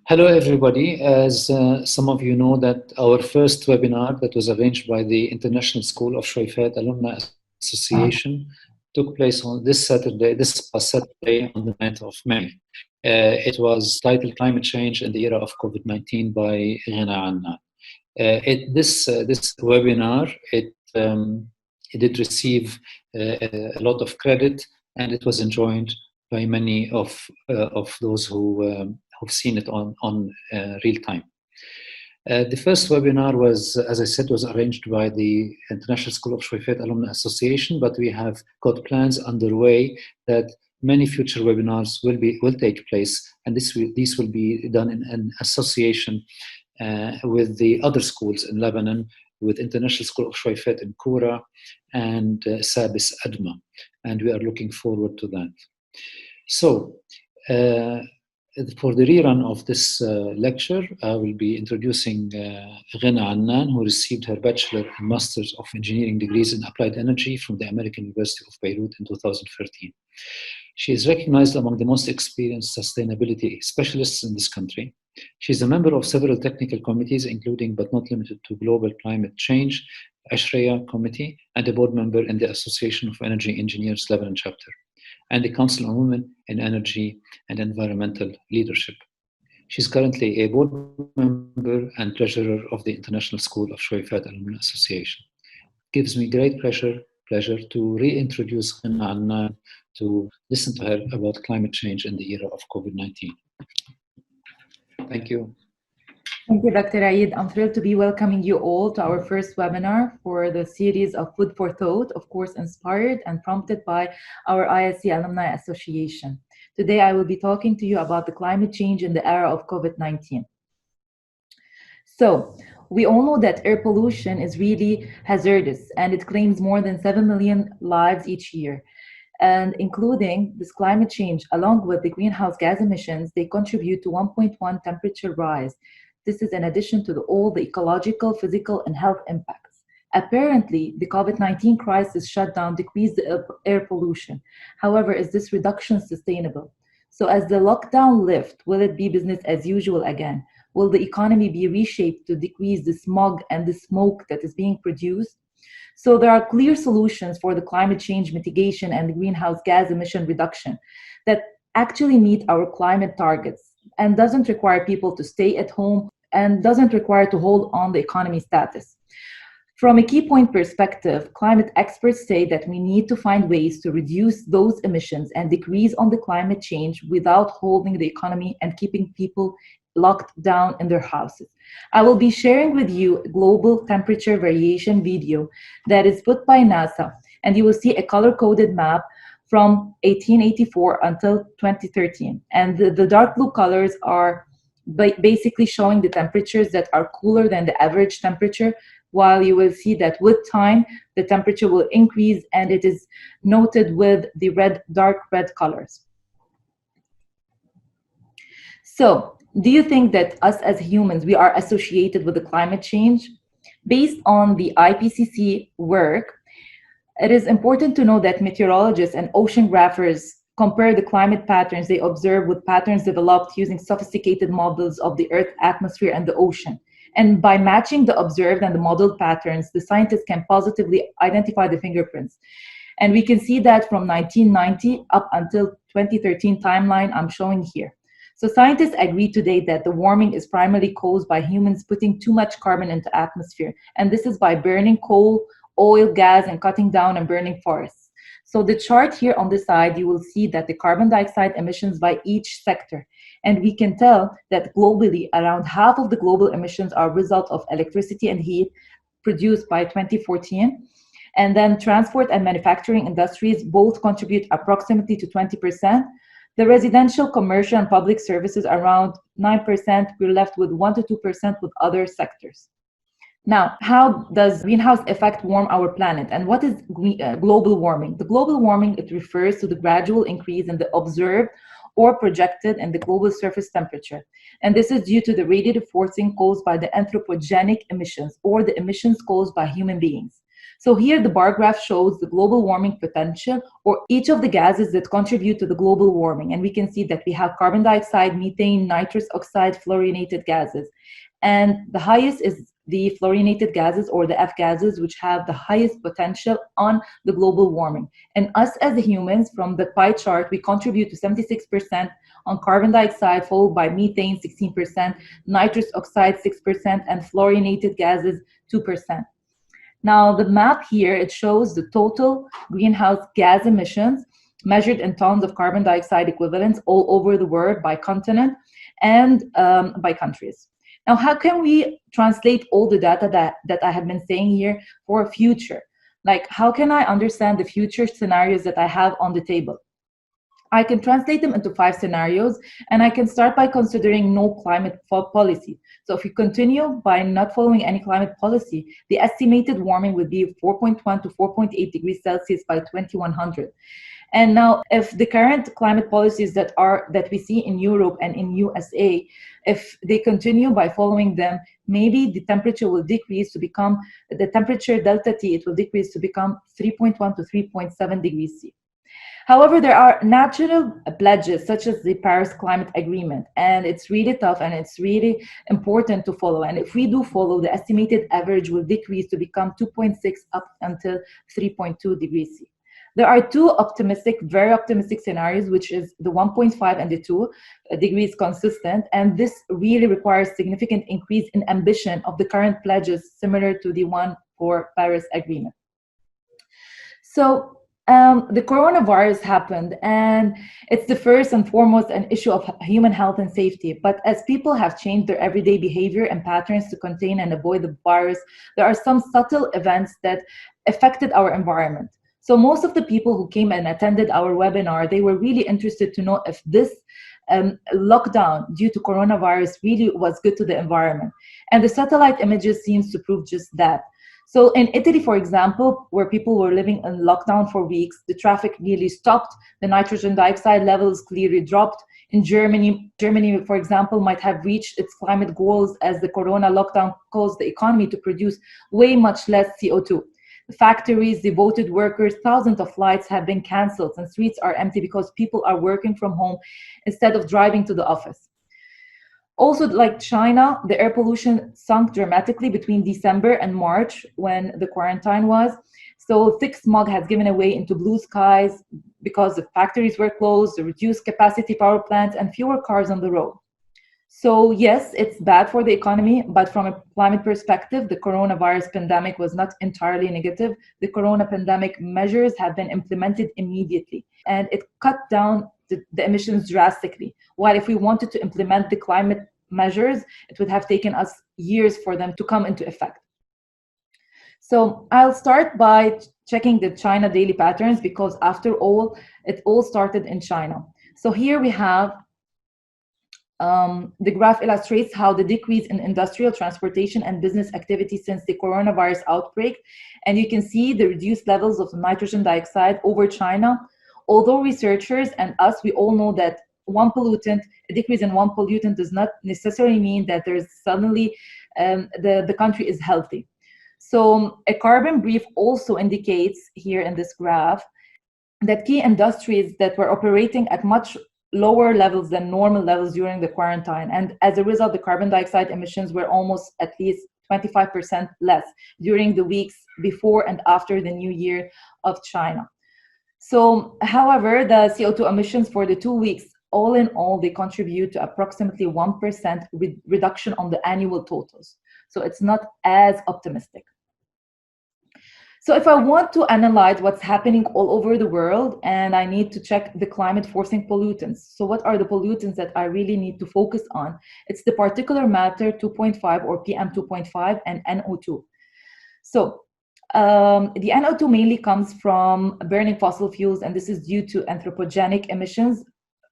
Hello, everybody. As some of you know, that our first webinar that was arranged by the International School of Shuwaifat Alumni Association took place on this Saturday, this past Saturday, on the 9th of May. It was titled Climate Change in the Era of COVID-19 by Ghina Annan. This webinar, it did receive a lot of credit, and it was enjoyed by many of those who've seen it on real time. The first webinar was, as I said, was arranged by the International School of Shuwaifat Alumni Association, but we have got plans underway that many future webinars will take place, and these will be done in an association with the other schools in Lebanon, with International School of Shuwaifat in Kura and Sabis Adma, and we are looking forward to that. So, for the rerun of this lecture, I will be introducing Ghina Annan, who received her Bachelor and Masters of Engineering degrees in Applied Energy from the American University of Beirut in 2013. She is recognized among the most experienced sustainability specialists in this country. She is a member of several technical committees, including but not limited to Global Climate Change, Ashreya Committee, and a board member in the Association of Energy Engineers Lebanon chapter, and the Council on Women in Energy and Environmental Leadership. She's currently a board member and treasurer of the International School of Shuwaifat Alumni Association. It gives me great pleasure to reintroduce Ghina Annan, to listen to her about climate change in the era of COVID-19. Thank you. Thank you, Dr. Aid. I'm thrilled to be welcoming you all to our first webinar for the series of Food for Thought, of course, inspired and prompted by our ISC Alumni Association. Today, I will be talking to you about the climate change in the era of COVID-19. So, we all know that air pollution is really hazardous, and it claims more than 7 million lives each year. And including this climate change, along with the greenhouse gas emissions, they contribute to 1.1 temperature rise. This is in addition to all the ecological, physical, and health impacts. Apparently, the COVID-19 crisis shutdown decreased the air pollution. However, is this reduction sustainable? So as the lockdown lifts, will it be business as usual again? Will the economy be reshaped to decrease the smog and the smoke that is being produced? So there are clear solutions for the climate change mitigation and the greenhouse gas emission reduction that actually meet our climate targets and doesn't require people to stay at home and doesn't require to hold on the economy status. From a key point perspective, climate experts say that we need to find ways to reduce those emissions and decrease on the climate change without holding the economy and keeping people locked down in their houses. I will be sharing with you a global temperature variation video that is put by NASA, and you will see a color-coded map from 1884 until 2013. And the dark blue colors are basically showing the temperatures that are cooler than the average temperature, while you will see that with time, the temperature will increase, and it is noted with the dark red colors. So, do you think that us as humans, we are associated with the climate change? Based on the IPCC work, it is important to know that meteorologists and oceanographers compare the climate patterns they observe with patterns developed using sophisticated models of the Earth's atmosphere and the ocean. And by matching the observed and the modeled patterns, the scientists can positively identify the fingerprints. And we can see that from 1990 up until 2013 timeline I'm showing here. So scientists agree today that the warming is primarily caused by humans putting too much carbon into the atmosphere. And this is by burning coal, oil, gas, and cutting down and burning forests. So the chart here on this side, you will see that the carbon dioxide emissions by each sector. And we can tell that globally, around half of the global emissions are a result of electricity and heat produced by 2014. And then transport and manufacturing industries both contribute approximately to 20%. The residential, commercial, and public services around 9%. We're left with 1 to 2% with other sectors. Now, how does greenhouse effect warm our planet? And what is global warming? The global warming, it refers to the gradual increase in the observed or projected in the global surface temperature. And this is due to the radiative forcing caused by the anthropogenic emissions or the emissions caused by human beings. So here the bar graph shows the global warming potential, or each of the gases that contribute to the global warming. And we can see that we have carbon dioxide, methane, nitrous oxide, fluorinated gases. And the highest is the fluorinated gases, or the F gases, which have the highest potential on the global warming. And us as humans, from the pie chart, we contribute to 76% on carbon dioxide, followed by methane, 16%, nitrous oxide, 6%, and fluorinated gases, 2%. Now, the map here, it shows the total greenhouse gas emissions measured in tons of carbon dioxide equivalents all over the world by continent and by countries. Now, how can we translate all the data that I have been saying here for a future? Like, how can I understand the future scenarios that I have on the table? I can translate them into 5 scenarios, and I can start by considering no climate policy. So if we continue by not following any climate policy, the estimated warming would be 4.1 to 4.8 degrees Celsius by 2100. And now, if the current climate policies that we see in Europe and in USA, if they continue by following them, maybe the temperature will decrease to become, the temperature delta T, it will decrease to become 3.1 to 3.7 degrees C. However, there are natural pledges such as the Paris Climate Agreement, and it's really tough and it's really important to follow. And if we do follow, the estimated average will decrease to become 2.6 up until 3.2 degrees C. There are 2 optimistic, very optimistic scenarios, which is the 1.5 and the 2 degrees consistent. And this really requires significant increase in ambition of the current pledges, similar to the one for Paris Agreement. So the coronavirus happened, and it's the first and foremost an issue of human health and safety. But as people have changed their everyday behavior and patterns to contain and avoid the virus, there are some subtle events that affected our environment. So most of the people who came and attended our webinar, they were really interested to know if this lockdown due to coronavirus really was good to the environment. And the satellite images seems to prove just that. So in Italy, for example, where people were living in lockdown for weeks, the traffic nearly stopped, the nitrogen dioxide levels clearly dropped. In Germany, for example, might have reached its climate goals as the corona lockdown caused the economy to produce way much less CO2. The factories, devoted workers, thousands of flights have been canceled, and streets are empty because people are working from home instead of driving to the office. Also, like China, the air pollution sunk dramatically between December and March when the quarantine was. So thick smog has given way into blue skies because the factories were closed, the reduced capacity power plants, and fewer cars on the road. So yes, it's bad for the economy, but from a climate perspective, the coronavirus pandemic was not entirely negative. The corona pandemic measures have been implemented immediately, and it cut down the emissions drastically. While if we wanted to implement the climate measures, it would have taken us years for them to come into effect. So I'll start by checking the China daily patterns, because after all, it all started in China. So here we have the graph illustrates how the decrease in industrial, transportation, and business activity since the coronavirus outbreak. And you can see the reduced levels of nitrogen dioxide over China. Although researchers and us, we all know that a decrease in one pollutant does not necessarily mean that there's suddenly the country is healthy. So a carbon brief also indicates here in this graph that key industries that were operating at much lower levels than normal levels during the quarantine. And as a result, the carbon dioxide emissions were almost at least 25% less during the weeks before and after the New Year of China. So, however, the CO2 emissions for the 2 weeks, all in all, they contribute to approximately 1% reduction on the annual totals. So it's not as optimistic. So if I want to analyze what's happening all over the world, and I need to check the climate forcing pollutants. So what are the pollutants that I really need to focus on? It's the particulate matter 2.5 or PM 2.5 and NO2. So the NO2 mainly comes from burning fossil fuels, and this is due to anthropogenic emissions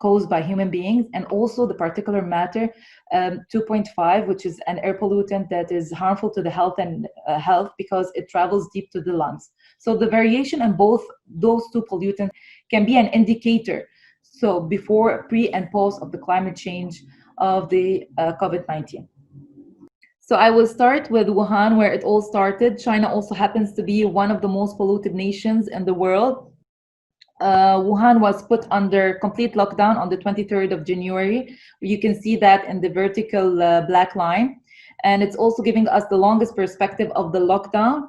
caused by human beings, and also the particulate matter 2.5, which is an air pollutant that is harmful to the health because it travels deep to the lungs. So the variation in both those two pollutants can be an indicator. So before, pre, and post of the climate change of the COVID-19. So I will start with Wuhan, where it all started. China also happens to be one of the most polluted nations in the world. Wuhan was put under complete lockdown on the 23rd of January. You can see that in the vertical black line. And it's also giving us the longest perspective of the lockdown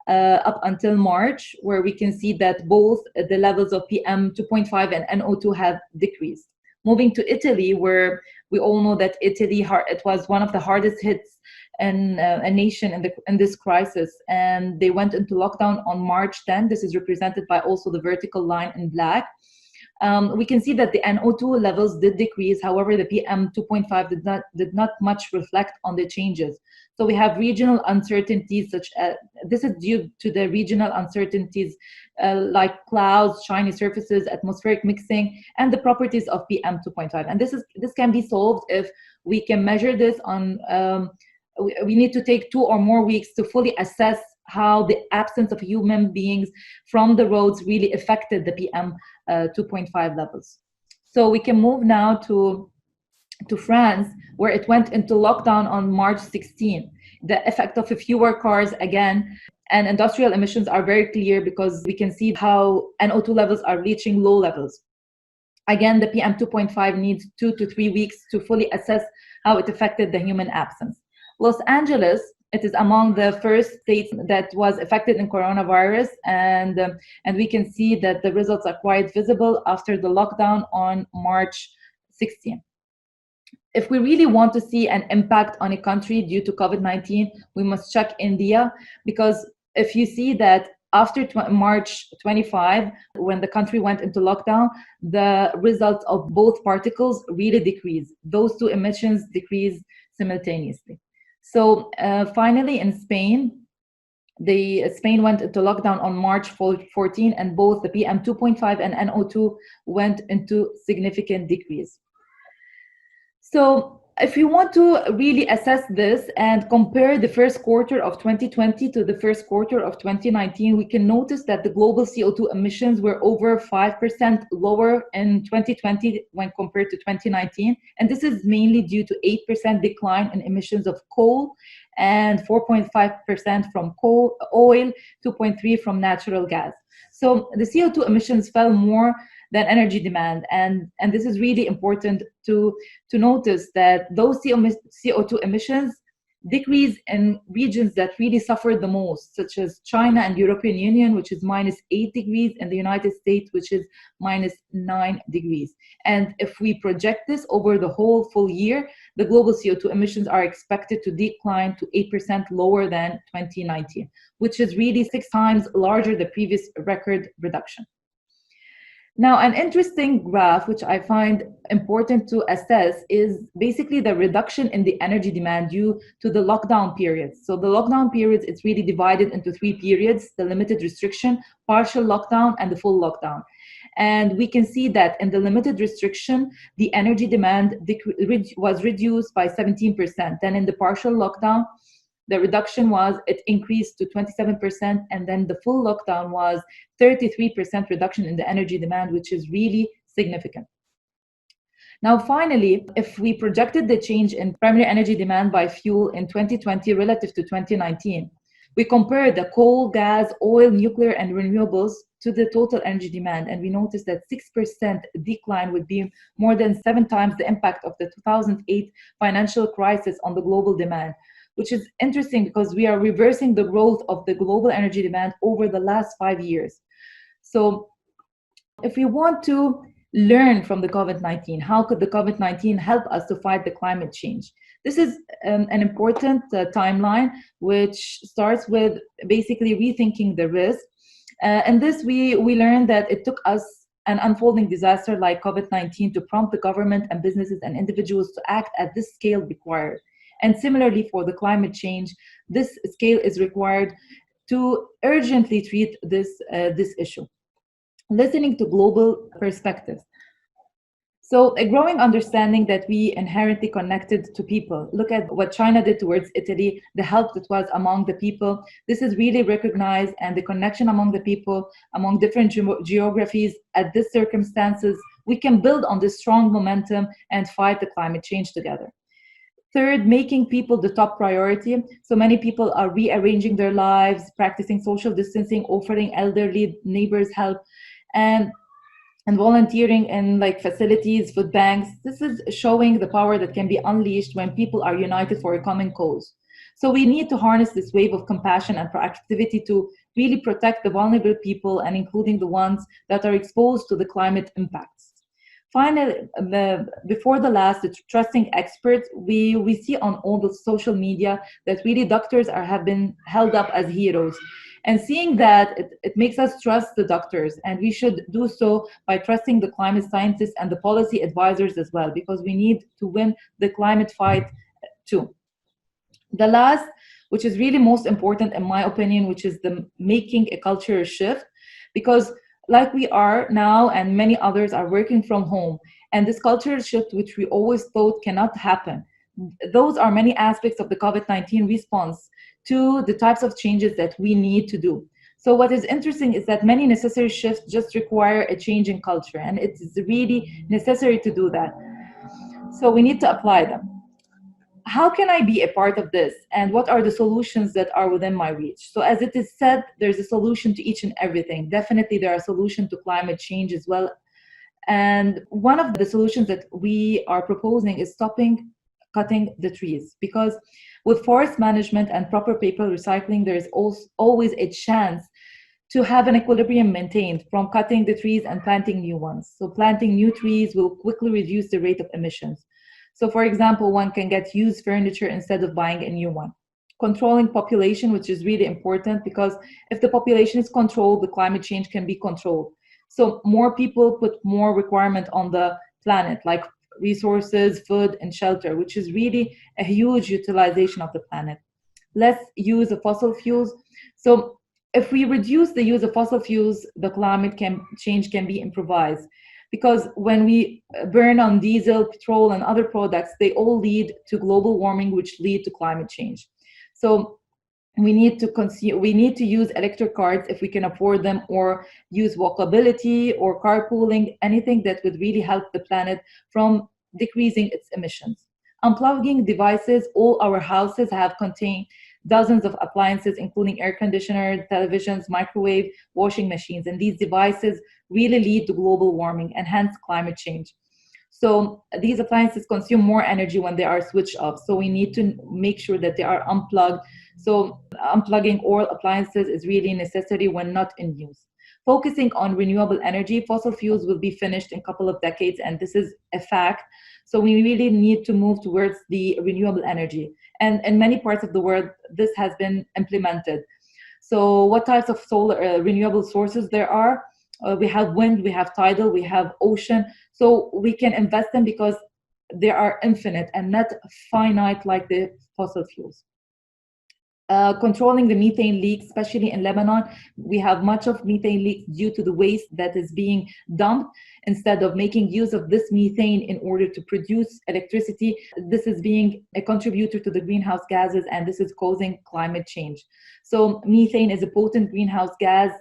up until March, where we can see that both the levels of PM 2.5 and NO2 have decreased. Moving to Italy, where we all know that Italy, it was one of the hardest hits in a nation in this crisis, and they went into lockdown on March 10. This is represented by also the vertical line in black. We can see that the NO2 levels did decrease. However, the PM 2.5 did not much reflect on the changes. So we have regional uncertainties, such as this is due to the regional uncertainties like clouds, shiny surfaces, atmospheric mixing, and the properties of PM 2.5. And this can be solved if we can measure this on. We need to take 2 or more weeks to fully assess how the absence of human beings from the roads really affected the PM 2.5 levels. So we can move now to France, where it went into lockdown on March 16. The effect of fewer cars again, and industrial emissions are very clear because we can see how NO2 levels are reaching low levels. Again, the PM 2.5 needs 2 to 3 weeks to fully assess how it affected the human absence. Los Angeles, it is among the first states that was affected in coronavirus, and we can see that the results are quite visible after the lockdown on March 16. If we really want to see an impact on a country due to COVID-19, we must check India, because if you see that after March 25, when the country went into lockdown, the results of both particles really decreased. Those two emissions decreased simultaneously. So finally, in Spain, Spain went into lockdown on March 14, and both the PM 2.5 and NO2 went into significant decrease. So if you want to really assess this and compare the first quarter of 2020 to the first quarter of 2019, we can notice that the global CO2 emissions were over 5% lower in 2020 when compared to 2019. And this is mainly due to 8% decline in emissions of coal and 4.5% from oil, 2.3% from natural gas. So the CO2 emissions fell more than energy demand. And this is really important to notice that those CO2 emissions decrease in regions that really suffered the most, such as China and European Union, which is -8 degrees, and the United States, which is -9 degrees. And if we project this over the whole full year, the global CO2 emissions are expected to decline to 8% lower than 2019, which is really 6 times larger than the previous record reduction. Now, an interesting graph, which I find important to assess, is basically the reduction in the energy demand due to the lockdown periods. So the lockdown periods, it's really divided into 3 periods: the limited restriction, partial lockdown, and the full lockdown. And we can see that in the limited restriction, the energy demand was reduced by 17%. Then in the partial lockdown, the reduction it increased to 27%, and then the full lockdown was 33% reduction in the energy demand, which is really significant. Now, finally, if we projected the change in primary energy demand by fuel in 2020 relative to 2019, we compare the coal, gas, oil, nuclear, and renewables to the total energy demand, and we noticed that 6% decline would be more than 7 times the impact of the 2008 financial crisis on the global demand, which is interesting because we are reversing the growth of the global energy demand over the last 5 years. So if we want to learn from the COVID-19, how could the COVID-19 help us to fight the climate change? This is an important timeline, which starts with basically rethinking the risk. And this, we learned that it took us an unfolding disaster like COVID-19 to prompt the government and businesses and individuals to act at this scale required. And similarly for the climate change, this scale is required to urgently treat this issue. Listening to global perspectives. So a growing understanding that we inherently connected to people. Look at what China did towards Italy, the help that was among the people. This is really recognized, and the connection among the people, among different geographies at these circumstances, we can build on this strong momentum and fight the climate change together. Third, making people the top priority. So many people are rearranging their lives, practicing social distancing, offering elderly neighbors help, and volunteering in like facilities, food banks. This is showing the power that can be unleashed when people are united for a common cause. So we need to harness this wave of compassion and proactivity to really protect the vulnerable people and including the ones that are exposed to the climate impacts. Finally, before the last, the trusting experts, we see on all the social media that really doctors have been held up as heroes. And seeing that, it makes us trust the doctors, and we should do so by trusting the climate scientists and the policy advisors as well, because we need to win the climate fight too. The last, which is really most important in my opinion, which is the making a cultural shift, because like we are now and many others are working from home, and this cultural shift which we always thought cannot happen, those are many aspects of the COVID-19 response to the types of changes that we need to do. So what is interesting is that many necessary shifts just require a change in culture, and it's really necessary to do that. So we need to apply them. How can I be a part of this? And what are the solutions that are within my reach? So as it is said, there's a solution to each and everything. Definitely there are solutions to climate change as well. And one of the solutions that we are proposing is stopping cutting the trees, because with forest management and proper paper recycling, there is also always a chance to have an equilibrium maintained from cutting the trees and planting new ones. So planting new trees will quickly reduce the rate of emissions. So for example, one can get used furniture instead of buying a new one. Controlling population, which is really important, because if the population is controlled, the climate change can be controlled. So more people put more requirement on the planet, like resources, food, and shelter, which is really a huge utilization of the planet. Less use of fossil fuels. So if we reduce the use of fossil fuels, the change can be improvised. Because when we burn on diesel, petrol, and other products, they all lead to global warming, which lead to climate change. So we need to use electric cars if we can afford them, or use walkability or carpooling, anything that would really help the planet from decreasing its emissions. Unplugging devices. All our houses have contained dozens of appliances, including air conditioners, televisions, microwave, washing machines, and these devices really lead to global warming and hence climate change. So these appliances consume more energy when they are switched off. So we need to make sure that they are unplugged. So unplugging all appliances is really necessary when not in use. Focusing on renewable energy. Fossil fuels will be finished in a couple of decades, and this is a fact. So we really need to move towards the renewable energy. And in many parts of the world, this has been implemented. So what types of solar renewable sources there are? We have wind, we have tidal, we have ocean. So we can invest them because they are infinite and not finite like the fossil fuels. Controlling the methane leaks, especially in Lebanon, we have much of methane leaks due to the waste that is being dumped. Instead of making use of this methane in order to produce electricity, this is being a contributor to the greenhouse gases, and this is causing climate change. So methane is a potent greenhouse gas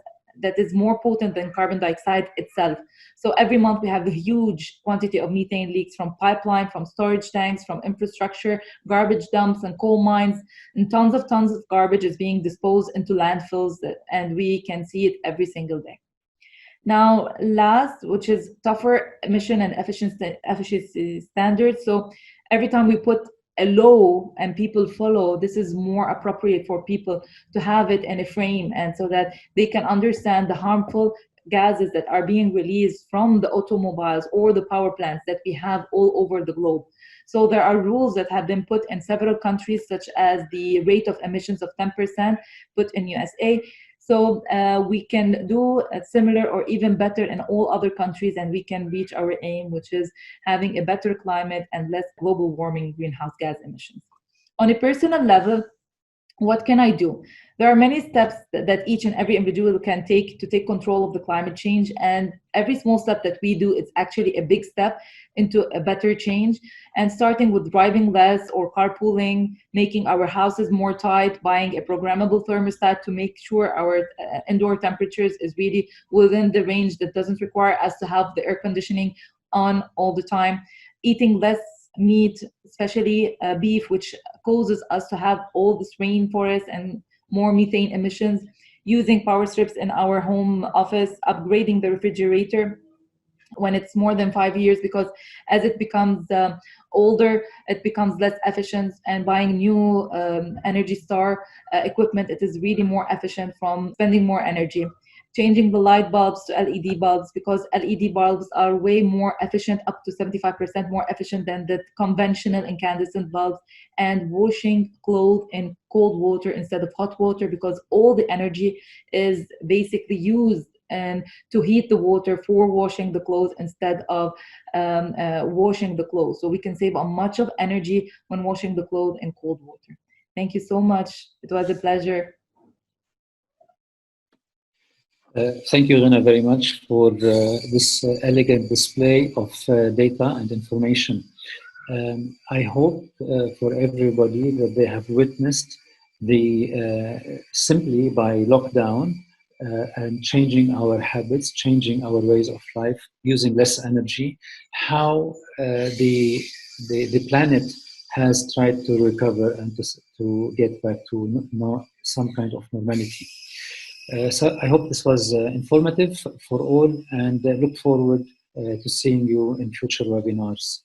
that is more potent than carbon dioxide itself. So every month we have a huge quantity of methane leaks from pipeline, from storage tanks, from infrastructure, garbage dumps and coal mines, and tons of garbage is being disposed into landfills, and we can see it every single day. Now, last, which is tougher emission and efficiency standards. So every time we put a law and people follow, this is more appropriate for people to have it in a frame, and so that they can understand the harmful gases that are being released from the automobiles or the power plants that we have all over the globe. So there are rules that have been put in several countries, such as the rate of emissions of 10% put in USA. So we can do similar or even better in all other countries, and we can reach our aim, which is having a better climate and less global warming greenhouse gas emissions. On a personal level, what can I do? There are many steps that each and every individual can take to take control of the climate change, and every small step that we do is actually a big step into a better change. And starting with driving less or carpooling, making our houses more tight, buying a programmable thermostat to make sure our indoor temperatures is really within the range that doesn't require us to have the air conditioning on all the time. Eating less meat, especially beef, which causes us to have all this rainforest and more methane emissions, using power strips in our home office, upgrading the refrigerator when it's more than 5 years, because as it becomes older, it becomes less efficient, and buying new Energy Star equipment, it is really more efficient from spending more energy. Changing the light bulbs to LED bulbs, because LED bulbs are way more efficient, up to 75% more efficient than the conventional incandescent bulbs. And washing clothes in cold water instead of hot water, because all the energy is basically used and to heat the water for washing the clothes instead of washing the clothes. So we can save a much of energy when washing the clothes in cold water. Thank you so much. It was a pleasure. Thank you, Rina, very much for this elegant display of data and information. I hope for everybody that they have witnessed the simply by lockdown and changing our habits, changing our ways of life, using less energy, how the planet has tried to recover and to get back to some kind of normality. So I hope this was informative for all, and look forward to seeing you in future webinars.